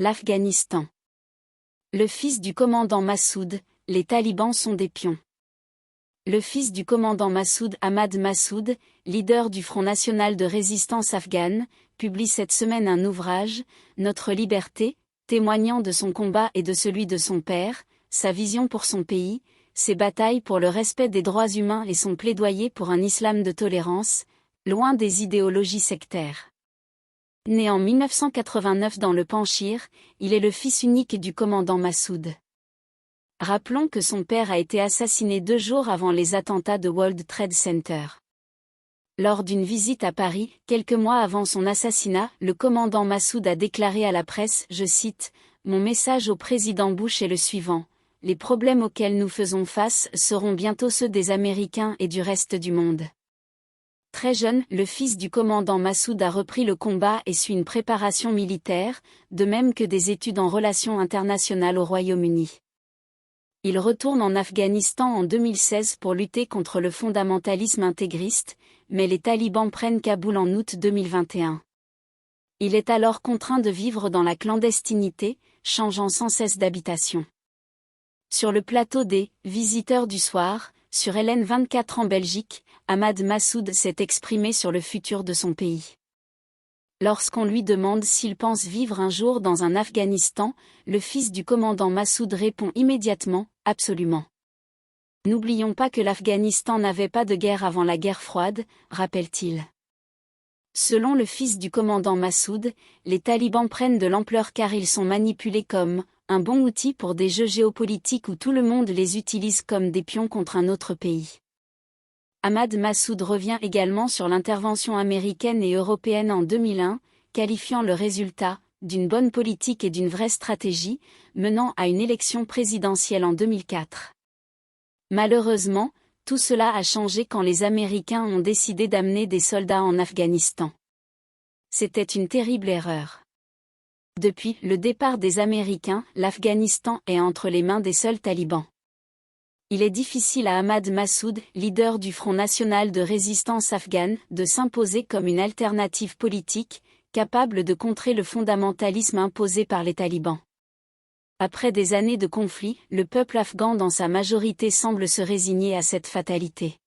L'Afghanistan. Le fils du commandant Massoud, les talibans sont des pions. Le fils du commandant Massoud, Ahmad Massoud, leader du Front national de résistance afghane, publie cette semaine un ouvrage, Notre liberté, témoignant de son combat et de celui de son père, sa vision pour son pays, ses batailles pour le respect des droits humains et son plaidoyer pour un islam de tolérance, loin des idéologies sectaires. Né en 1989 dans le Panchir, il est le fils unique du commandant Massoud. Rappelons que son père a été assassiné 2 jours avant les attentats de World Trade Center. Lors d'une visite à Paris, quelques mois avant son assassinat, le commandant Massoud a déclaré à la presse, je cite, « Mon message au président Bush est le suivant. Les problèmes auxquels nous faisons face seront bientôt ceux des Américains et du reste du monde. » Très jeune, le fils du commandant Massoud a repris le combat et suit une préparation militaire, de même que des études en relations internationales au Royaume-Uni. Il retourne en Afghanistan en 2016 pour lutter contre le fondamentalisme intégriste, mais les talibans prennent Kaboul en août 2021. Il est alors contraint de vivre dans la clandestinité, changeant sans cesse d'habitation. Sur le plateau des « Visiteurs du soir », sur LN24 en Belgique, Ahmad Massoud s'est exprimé sur le futur de son pays. Lorsqu'on lui demande s'il pense vivre un jour dans un Afghanistan, le fils du commandant Massoud répond immédiatement, absolument. N'oublions pas que l'Afghanistan n'avait pas de guerre avant la guerre froide, rappelle-t-il. Selon le fils du commandant Massoud, les talibans prennent de l'ampleur car ils sont manipulés comme un bon outil pour des jeux géopolitiques où tout le monde les utilise comme des pions contre un autre pays. Ahmad Massoud revient également sur l'intervention américaine et européenne en 2001, qualifiant le résultat d'une bonne politique et d'une vraie stratégie, menant à une élection présidentielle en 2004. Malheureusement, tout cela a changé quand les Américains ont décidé d'amener des soldats en Afghanistan. C'était une terrible erreur. Depuis le départ des Américains, l'Afghanistan est entre les mains des seuls talibans. Il est difficile à Ahmad Massoud, leader du Front national de résistance afghane, de s'imposer comme une alternative politique, capable de contrer le fondamentalisme imposé par les talibans. Après des années de conflits, le peuple afghan dans sa majorité semble se résigner à cette fatalité.